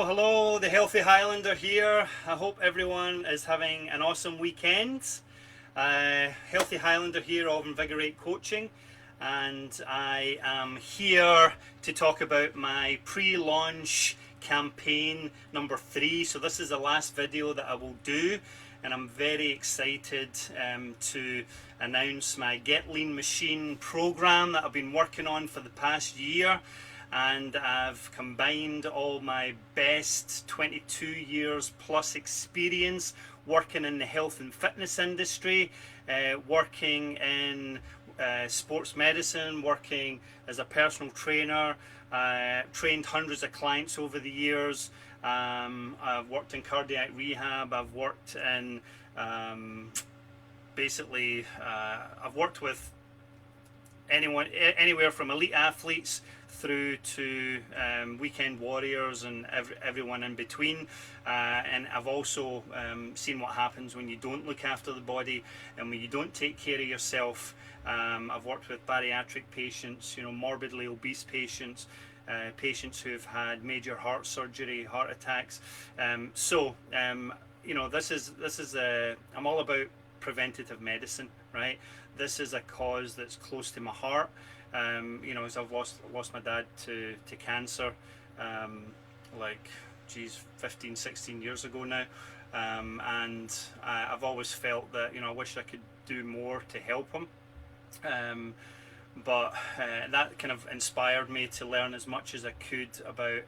Hello, the Healthy Highlander here. I hope everyone is having an awesome weekend. Healthy Highlander here of Invigorate Coaching, and I am here to talk about my pre-launch campaign number 3. So this is the last video that I will do, and I'm very excited to announce my Get Lean Machine program that I've been working on for the past year. And I've combined all my best 22 years plus experience working in the health and fitness industry, working in sports medicine, working as a personal trainer, trained hundreds of clients over the years. I've worked in cardiac rehab, I've worked in I've worked with anywhere from elite athletes through to weekend warriors and everyone in between, and I've also seen what happens when you don't look after the body and when you don't take care of yourself. I've worked with bariatric patients, morbidly obese patients, patients who have had major heart surgery, heart attacks. This is I'm all about preventative medicine, right? This is a cause that's close to my heart. As I've lost my dad to cancer, 15, 16 years ago now, and I've always felt that I wish I could do more to help him. But that kind of inspired me to learn as much as I could about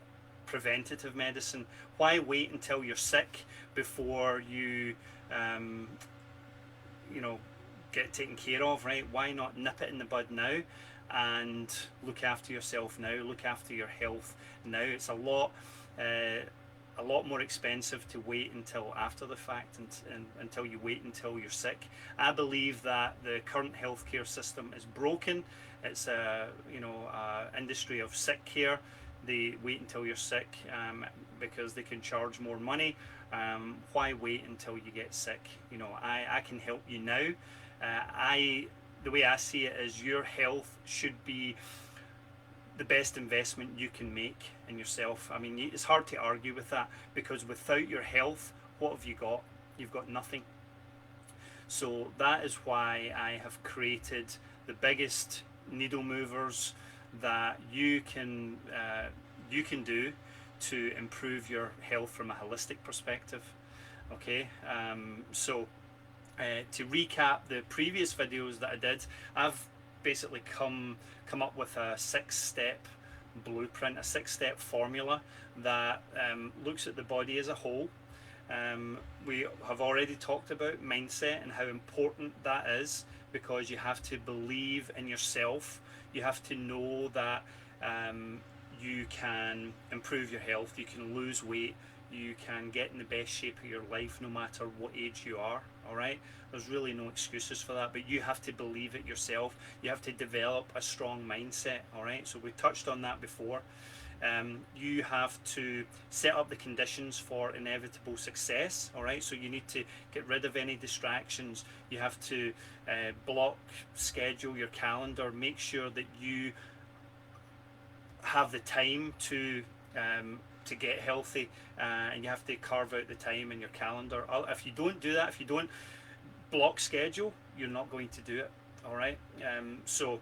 preventative medicine. Why wait until you're sick before you get taken care of, right? Why not nip it in the bud now and look after yourself now, look after your health now? It's a lot more expensive to wait until after the fact and until you wait until you're sick. I believe that the current healthcare system is broken. It's a industry of sick care. They wait until you're sick because they can charge more money. Why wait until you get sick? I can help you now. The way I see it is your health should be the best investment you can make in yourself. I mean, it's hard to argue with that, because without your health, what have you got? You've got nothing. So that is why I have created the biggest needle movers that you can do to improve your health from a holistic perspective. Okay, to recap the previous videos that I did, I've basically come up with a 6-step blueprint, a 6-step formula that looks at the body as a whole. We have already talked about mindset and how important that is, because you have to believe in yourself. You have to know that you can improve your health, you can lose weight, you can get in the best shape of your life no matter what age you are. All right, there's really no excuses for that, but you have to believe it yourself. You have to develop a strong mindset. All right, so we touched on that before. You have to set up the conditions for inevitable success. All right, so you need to get rid of any distractions. You have to schedule your calendar, make sure that you have the time to get healthy, and you have to carve out the time in your calendar. If you don't do that, if you don't block schedule, you're not going to do it. All right, so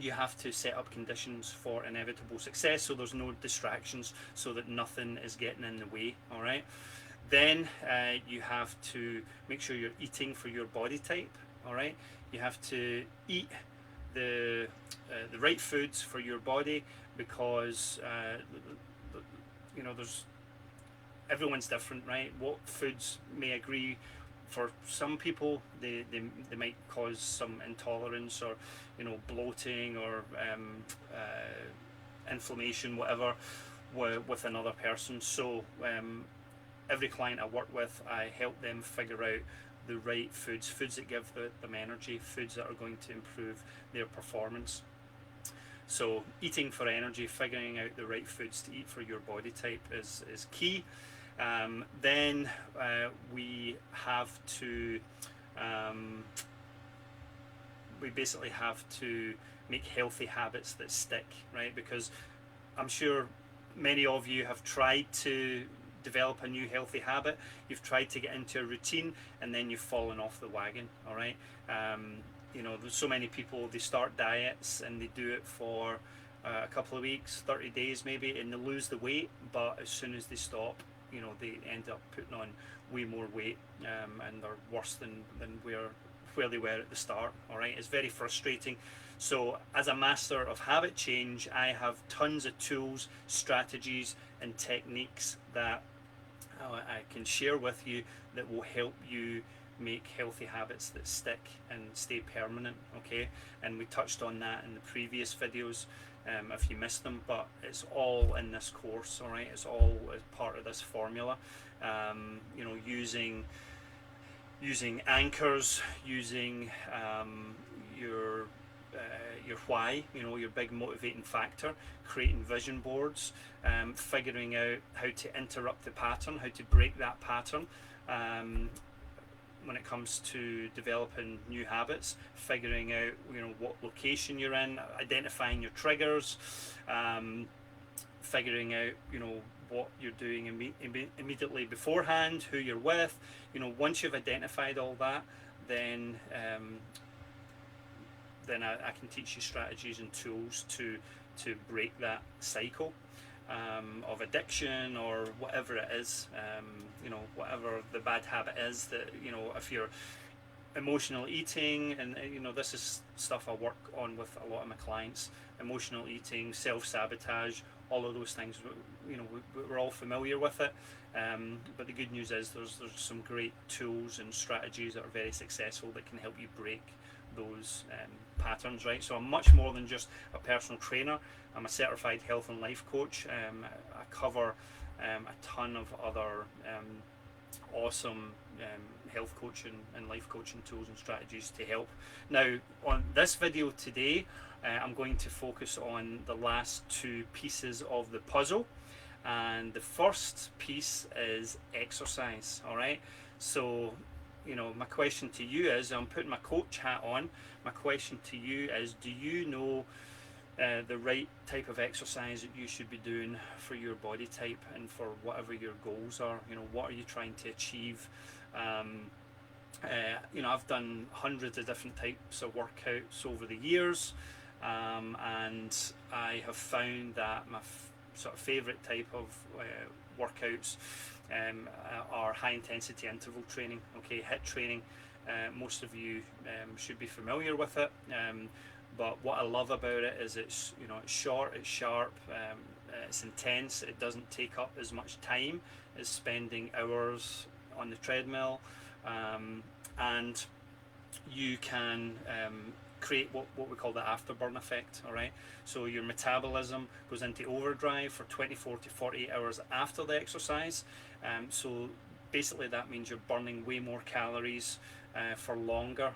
you have to set up conditions for inevitable success, so there's no distractions, so that nothing is getting in the way. All right, then you have to make sure you're eating for your body type. All right, you have to eat the right foods for your body, because everyone's different, right? What foods may agree for some people, they might cause some intolerance or bloating or inflammation, whatever, with another person. So every client I work with, I help them figure out the right foods that give them energy, foods that are going to improve their performance. So eating for energy, figuring out the right foods to eat for your body type is key. Then we basically have to make healthy habits that stick, right? Because I'm sure many of you have tried to develop a new healthy habit. You've tried to get into a routine, and then you've fallen off the wagon. All right. You know, there's so many people, they start diets and they do it for a couple of weeks, 30 days maybe, and they lose the weight, but as soon as they stop, you know, they end up putting on way more weight, and they're worse than where they were at the start. All right, it's very frustrating. So as a master of habit change, I have tons of tools, strategies and techniques that I can share with you that will help you make healthy habits that stick and stay permanent. Okay, and we touched on that in the previous videos, if you missed them, but it's all in this course. All right, it's all as part of this formula. You know, using anchors, using your why, you know, your big motivating factor, creating vision boards, figuring out how to interrupt the pattern, how to break that pattern. When it comes to developing new habits, figuring out, you know, what location you're in, identifying your triggers, figuring out, you know, what you're doing immediately beforehand, who you're with. You know, once you've identified all that, then I can teach you strategies and tools to break that cycle of addiction or whatever it is. You know, whatever the bad habit is, that, you know, if you're emotional eating, and you know, this is stuff I work on with a lot of my clients, emotional eating, self-sabotage, all of those things, you know, we're all familiar with it. But the good news is there's some great tools and strategies that are very successful that can help you break those patterns, right? So I'm much more than just a personal trainer. I'm a certified health and life coach. I cover a ton of other awesome health coaching and life coaching tools and strategies to help. Now, on this video today, I'm going to focus on the last two pieces of the puzzle, and the first piece is exercise. All right, so, you know, my question to you is, I'm putting my coach hat on, my question to you is, do you know the right type of exercise that you should be doing for your body type and for whatever your goals are? You know, what are you trying to achieve? You know, I've done hundreds of different types of workouts over the years, and I have found that my sort of favorite type of workouts are high intensity interval training. Okay, HIIT training. Most of you should be familiar with it, but what I love about it is it's, you know, it's short, it's sharp, it's intense. It doesn't take up as much time as spending hours on the treadmill, and you can create what we call the afterburn effect. All right, so your metabolism goes into overdrive for 24 to 48 hours after the exercise. So basically that means you're burning way more calories for longer,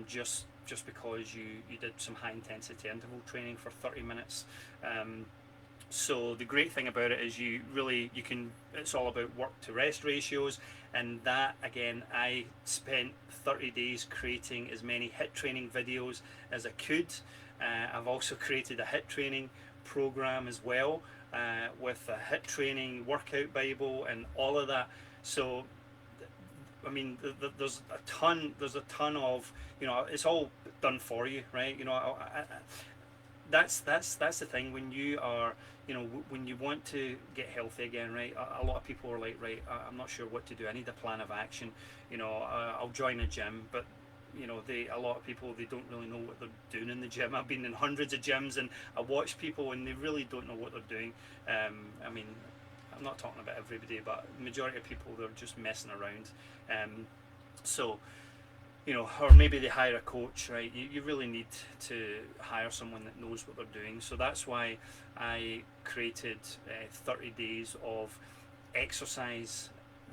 just because you did some high intensity interval training for 30 minutes. So the great thing about it is it's all about work to rest ratios, and that, again, I spent 30 days creating as many HIIT training videos as I could. I've also created a HIIT training program as well, with a HIIT training workout bible and all of that. So I mean, there's a ton of, you know, it's all done for you, right? You know, that's the thing. When you are, you know, when you want to get healthy again, right? A lot of people are like, right, I'm not sure what to do. I need a plan of action. You know, I'll join a gym, but you know, a lot of people, they don't really know what they're doing in the gym. I've been in hundreds of gyms and I watch people and they really don't know what they're doing. I mean, I'm not talking about everybody, but the majority of people, they're just messing around. So, you know, or maybe they hire a coach, right? You really need to hire someone that knows what they're doing. So that's why I created 30 days of exercise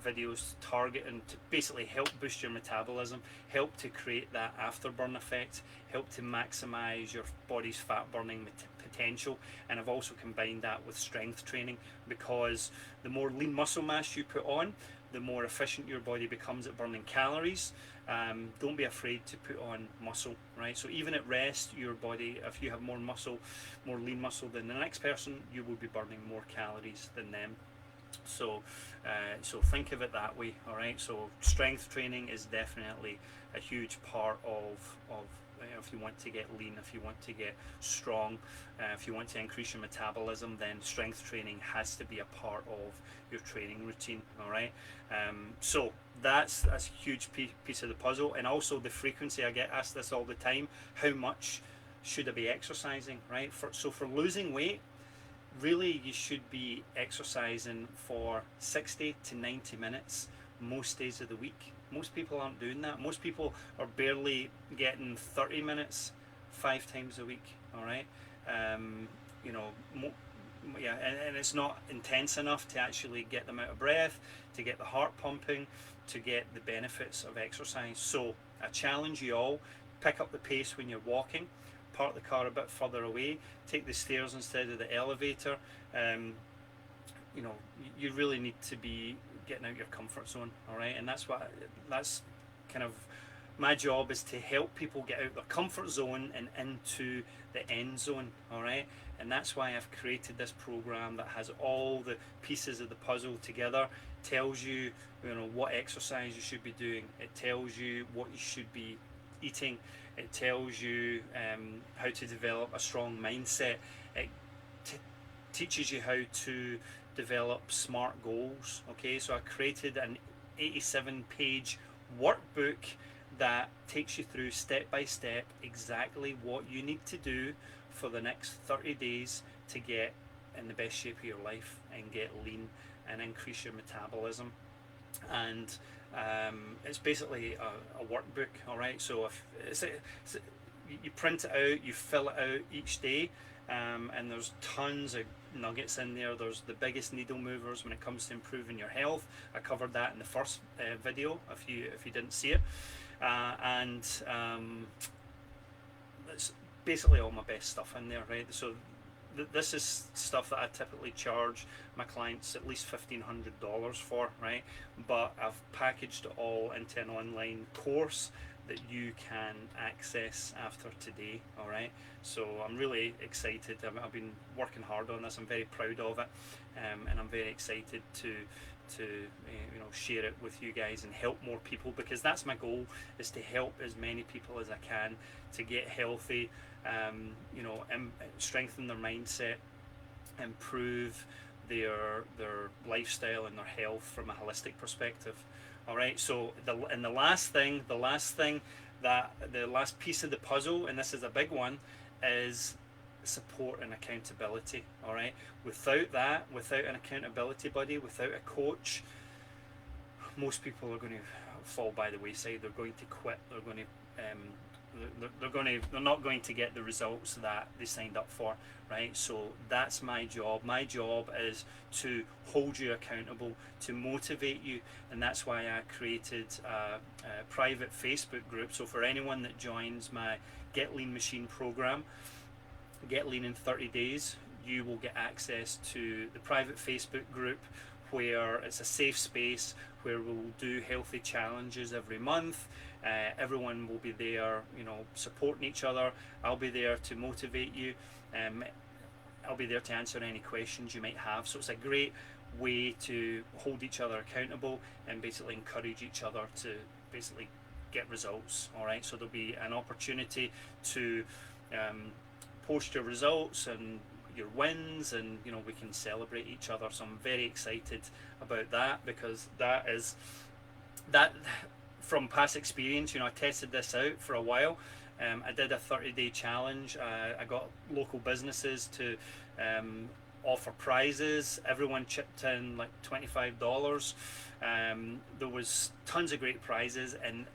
videos targeting to basically help boost your metabolism, help to create that afterburn effect, help to maximize your body's fat burning potential. And I've also combined that with strength training, because the more lean muscle mass you put on, the more efficient your body becomes at burning calories. Don't be afraid to put on muscle, right? So even at rest, your body, if you have more muscle, more lean muscle than the next person, you will be burning more calories than them. So, so think of it that way, all right? So strength training is definitely a huge part of if you want to get lean, if you want to get strong, if you want to increase your metabolism, then strength training has to be a part of your training routine, all right? So that's a huge piece of the puzzle. And also the frequency. I get asked this all the time: how much should I be exercising, right? So for losing weight, really you should be exercising for 60 to 90 minutes most days of the week. Most people aren't doing that. Most people are barely getting 30 minutes 5 times a week, all right? You know, yeah, and it's not intense enough to actually get them out of breath, to get the heart pumping, to get the benefits of exercise. So I challenge you all: pick up the pace when you're walking, park the car a bit further away, take the stairs instead of the elevator. You know, you really need to be getting out your comfort zone, all right? And that's kind of my job, is to help people get out their comfort zone and into the end zone, all right? And that's why I've created this program that has all the pieces of the puzzle together. Tells you, you know, what exercise you should be doing. It tells you what you should be eating. It tells you how to develop a strong mindset. It teaches you how to develop SMART goals. Okay, so I created an 87-page workbook that takes you through step by step exactly what you need to do for the next 30 days to get in the best shape of your life and get lean and increase your metabolism. And it's basically a workbook, all right? So if you print it out, you fill it out each day, and there's tons of nuggets in there. There's the biggest needle movers when it comes to improving your health. I covered that in the first video if you didn't see it, and it's basically all my best stuff in there, right? So this is stuff that I typically charge my clients at least $1,500 for, right? But I've packaged it all into an online course that you can access after today, all right? So I'm really excited. I've been working hard on this. I'm very proud of it, and I'm very excited to you know, share it with you guys and help more people, because that's my goal, is to help as many people as I can to get healthy, you know, and strengthen their mindset, improve their lifestyle and their health from a holistic perspective. All right, so the last piece of the puzzle, and this is a big one, is support and accountability. All right, without an accountability buddy, without a coach, most people are going to fall by the wayside. They're going to quit. They're not going to get the results that they signed up for, right? So that's my job. My job is to hold you accountable, to motivate you, and that's why I created a private Facebook group. So for anyone that joins my Get Lean Machine program, Get Lean in 30 Days, you will get access to the private Facebook group, where it's a safe space where we'll do healthy challenges every month. Everyone will be there, you know, supporting each other. I'll be there to motivate you. I'll be there to answer any questions you might have. So it's a great way to hold each other accountable and basically encourage each other to basically get results. All right, so there'll be an opportunity to post your results and your wins, and you know, we can celebrate each other. So I'm very excited about that, because that from past experience, you know, I tested this out for a while. I did a 30-day challenge. I got local businesses to offer prizes. Everyone chipped in like $25. There was tons of great prizes, and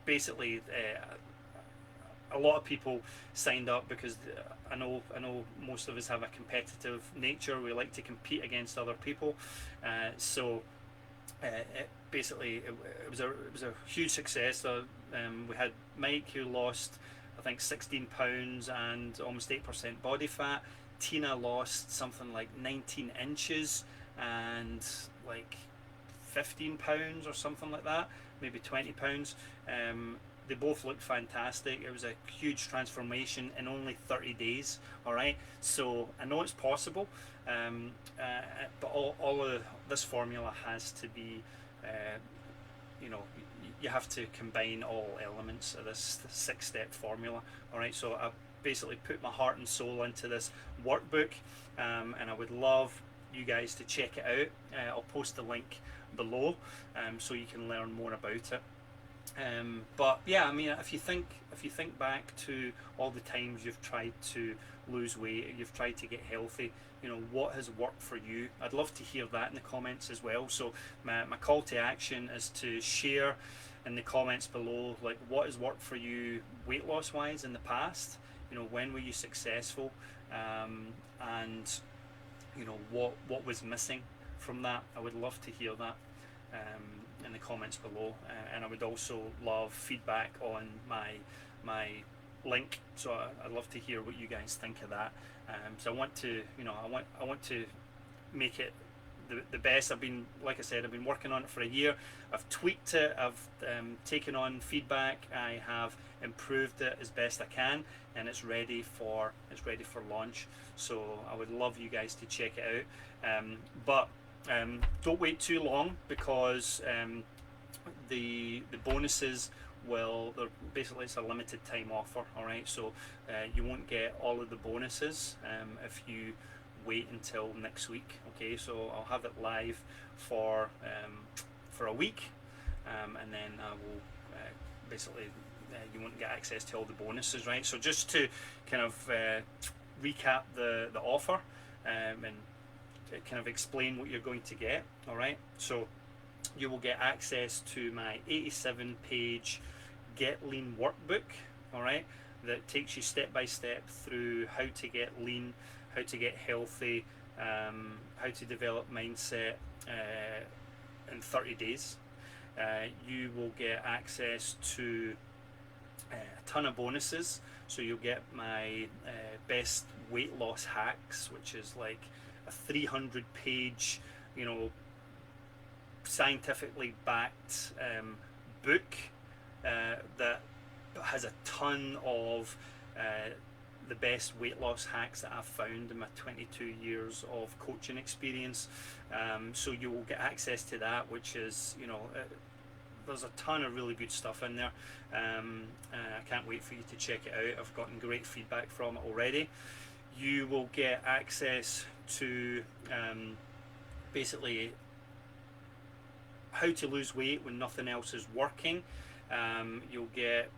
basically a lot of people signed up because I know most of us have a competitive nature. We like to compete against other people, so it was a huge success. We had Mike, who lost, I think, 16 pounds and almost 8% body fat. Tina lost something like 19 inches and like £15 or something like that, maybe £20. They both looked fantastic. It was a huge transformation in only 30 days. All right, so I know it's possible, but all of this formula has to be, you know, you have to combine all elements of this 6-step formula. All right, so I basically put my heart and soul into this workbook, and I would love you guys to check it out. I'll post the link below, so you can learn more about it. But yeah, I mean, if you think back to all the times you've tried to lose weight, you've tried to get healthy, you know, what has worked for you? I'd love to hear that in the comments as well. So my call to action is to share in the comments below, like, what has worked for you weight loss wise in the past. You know, when were you successful, and you know, what was missing from that. I would love to hear that in the comments below, and I would also love feedback on my link. So I'd love to hear what you guys think of that. So I want to, you know, I want to make it the best. Like I said, I've been working on it for a year. I've tweaked it, I've taken on feedback, I have improved it as best I can, and it's ready for launch. So I would love you guys to check it out, but don't wait too long, because the bonuses basically, it's a limited time offer. All right, so you won't get all of the bonuses if you wait until next week. Okay, so I'll have it live for a week, and then I will basically you won't get access to all the bonuses, right? So just to kind of recap the offer, and kind of explain what you're going to get. All right, so you will get access to my 87-page Get Lean workbook. All right, that takes you step by step through how to get lean, how to get healthy, how to develop mindset in 30 days. You will get access to a ton of bonuses. So you'll get my best weight loss hacks, which is like a 300-page, you know, scientifically backed book that has a ton of the best weight loss hacks that I've found in my 22 years of coaching experience. So you will get access to that, which is, you know, there's a ton of really good stuff in there. I can't wait for you to check it out. I've gotten great feedback from it already. You will get access to basically how to lose weight when nothing else is working. You'll get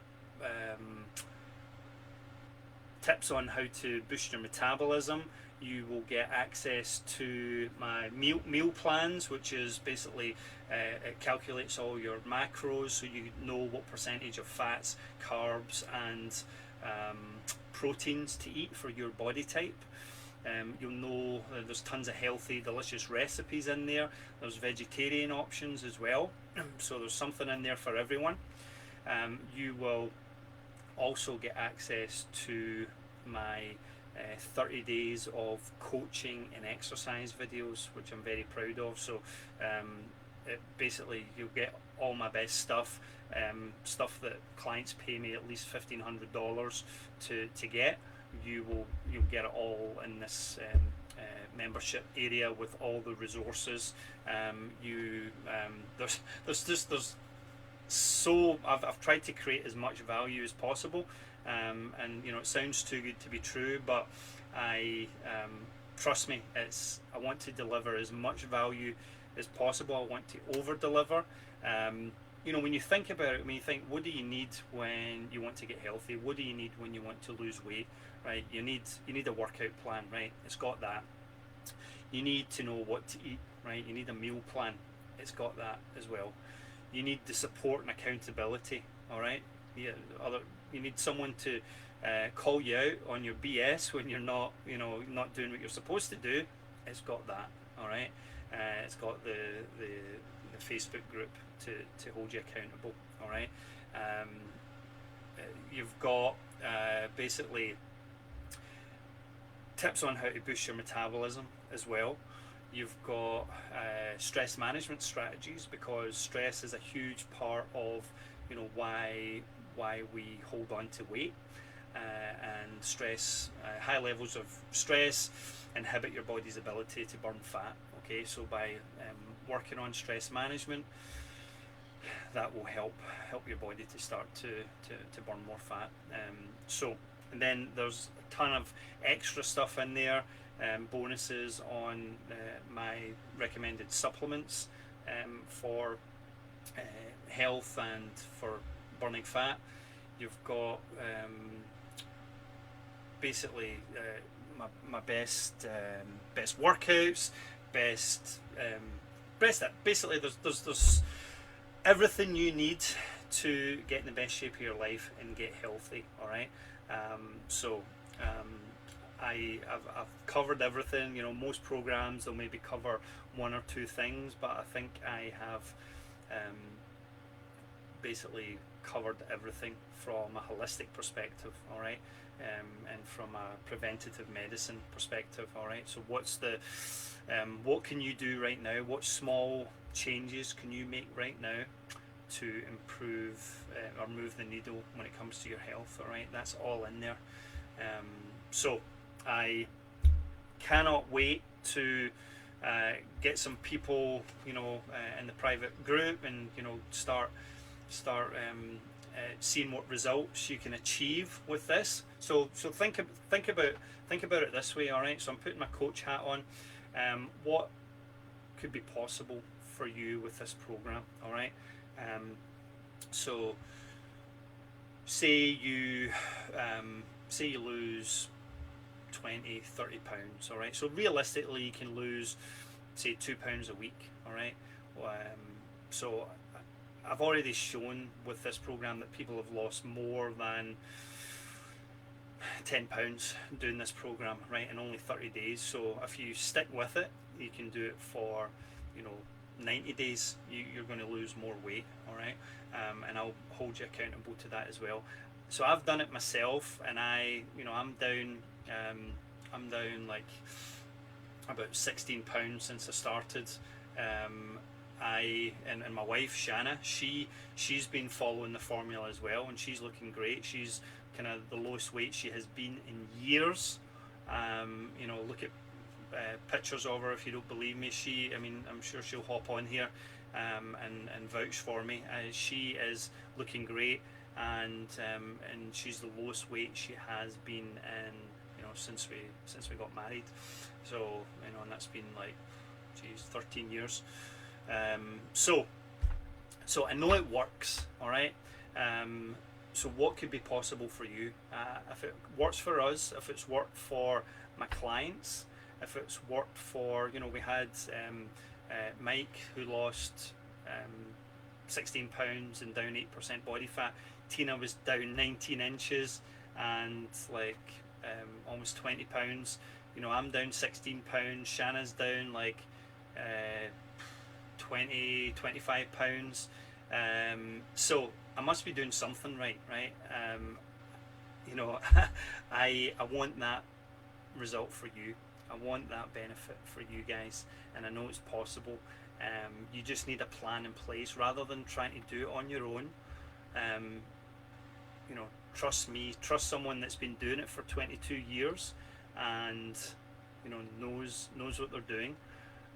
tips on how to boost your metabolism. You will get access to my meal plans, which is basically it calculates all your macros, so you know what percentage of fats, carbs, and proteins to eat for your body type. You'll know there's tons of healthy, delicious recipes in there. There's vegetarian options as well, so there's something in there for everyone. You will also get access to my 30 days of coaching and exercise videos, which I'm very proud of. So basically you'll get all my best stuff, stuff that clients pay me at least $1,500 to get. You'll get it all in this membership area with all the resources. There's so I've tried to create as much value as possible, and you know, it sounds too good to be true, but I trust me, I want to deliver as much value as possible. I want to over deliver. You know, when you think about it, when you think, what do you need when you want to get healthy? What do you need when you want to lose weight? Right? You need a workout plan, right? It's got that. You need to know what to eat, right? You need a meal plan. It's got that as well. You need the support and accountability. All right. You need someone to call you out on your BS when you're not, you know, not doing what you're supposed to do. It's got that. All right. It's got the Facebook group to hold you accountable. All right. You've got basically tips on how to boost your metabolism as well. You've got stress management strategies, because stress is a huge part of, you know, why we hold on to weight. And stress, high levels of stress inhibit your body's ability to burn fat. Okay, so by working on stress management, that will help your body to start to burn more fat. And then there's a ton of extra stuff in there, bonuses on my recommended supplements for health and for burning fat. You've got basically my best workouts, basically there's everything you need to get in the best shape of your life and get healthy. All right. I've covered everything. You know, most programs they'll maybe cover one or two things, but I think I have basically covered everything from a holistic perspective. All right. And from a preventative medicine perspective. All right. So what can you do right now? What small changes can you make right now to improve or move the needle when it comes to your health? All right. That's all in there. So I cannot wait to get some people, you know, in the private group, and you know, start seeing what results you can achieve with this. So think about it this way. All right. So I'm putting my coach hat on. What could be possible for you with this program? All right. So say you lose 20, 30 pounds. All right. So realistically, you can lose, say, 2 pounds a week. All right. So I've already shown with this program that people have lost more than 10 pounds doing this program, right, in only 30 days. So if you stick with it, you can do it for, you know, 90 days. You're going to lose more weight. All right. And I'll hold you accountable to that as well. So I've done it myself, and I'm down like about 16 pounds since I started. And my wife Shanna, she's been following the formula as well, and she's looking great. She's kind of the lowest weight she has been in years. You know, look at pictures of her if you don't believe me. I'm sure she'll hop on here and vouch for me. She is looking great, and she's the lowest weight she has been in, you know, since we got married. So, you know, and that's been like, 13 years. So I know it works. All right. So what could be possible for you? If it works for us, if it's worked for my clients, if it's worked for, you know, we had Mike, who lost 16 pounds and down 8% body fat. Tina was down 19 inches and like almost 20 pounds. You know, I'm down 16 pounds. Shanna's down like 20, 25 pounds. So I must be doing something right? You know, I want that result for you. I want that benefit for you guys, and I know it's possible. You just need a plan in place rather than trying to do it on your own. You know, trust me, trust someone that's been doing it for 22 years and, you know, knows what they're doing.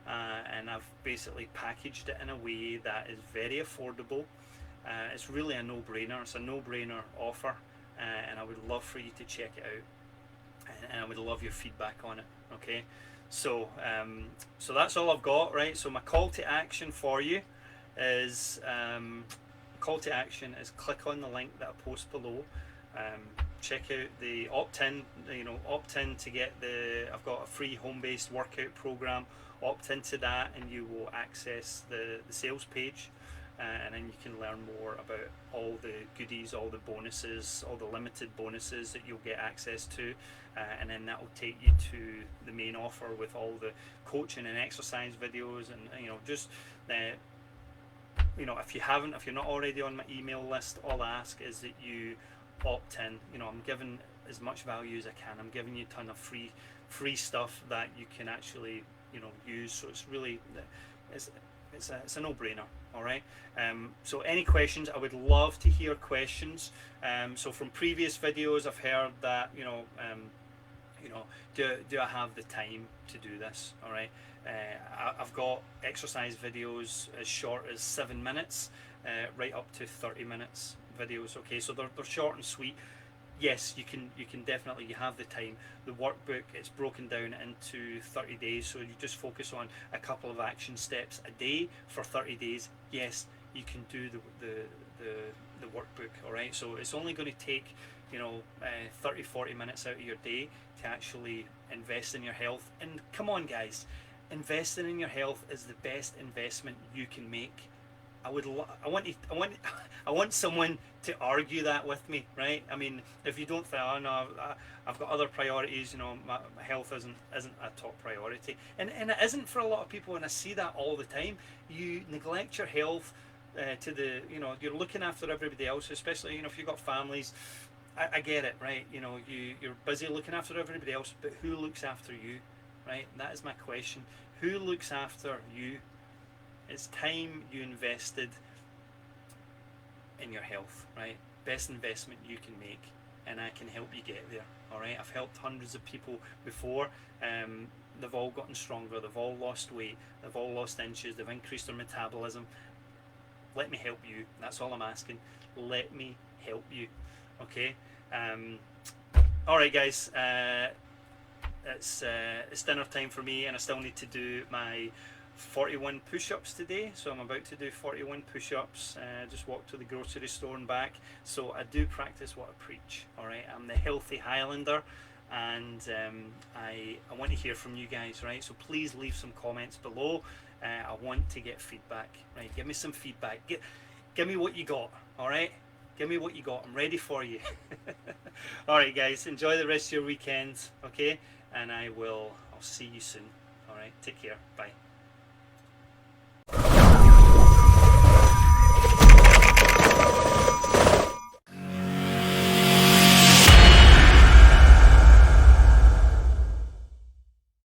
And I've basically packaged it in a way that is very affordable. It's really a no-brainer. It's a no-brainer offer, and I would love for you to check it out, and I would love your feedback on it. Okay, so that's all I've got, right? So my call to action for you is click on the link that I post below. Check out the opt-in. Opt in to get I've got a free home-based workout program. Opt into that, and you will access the sales page, and then you can learn more about all the goodies, all the bonuses, all the limited bonuses that you'll get access to, and then that will take you to the main offer with all the coaching and exercise videos, and just if you're not already on my email list, all I ask is that you opt in. I'm giving as much value as I can. I'm giving you a ton of free stuff that you can actually use. So it's really, it's it's a no-brainer. All right. So any questions? I would love to hear questions. So from previous videos, I've heard that do I have the time to do this? All right. I've got exercise videos as short as 7 minutes, right up to 30 minutes videos. Okay, so they're short and sweet. Yes, you can definitely, you have the time. The workbook, it's broken down into 30 days, so you just focus on a couple of action steps a day for 30 days. Yes, you can do the workbook. All right, so it's only going to take 30-40 minutes out of your day to actually invest in your health. And come on guys, investing in your health is the best investment you can make. I want someone to argue that with me, right? I mean, if you don't think, oh no, I've got other priorities, my health isn't a top priority, and it isn't for a lot of people, and I see that all the time. You neglect your health to the, you're looking after everybody else, especially if you've got families. I get it, right? You're busy looking after everybody else, but who looks after you, right? That is my question. Who looks after you? It's time you invested in your health, right? Best investment you can make, and I can help you get there. All right, I've helped hundreds of people before. They've all gotten stronger, they've all lost weight, they've all lost inches, they've increased their metabolism. Let me help you. That's all I'm asking. Let me help you. Okay. All right, guys. It's dinner time for me, and I still need to do my 41 push-ups today, so I'm about to do 41 push-ups. Just walked to the grocery store and back, so I do practice what I preach. All right, I'm the healthy Highlander, and I want to hear from you guys, right? So please leave some comments below. I want to get feedback, right? Give me some feedback. Give me what you got. All right, give me what you got. I'm ready for you. All right, guys, enjoy the rest of your weekend, okay? And I'll see you soon. All right, take care. Bye.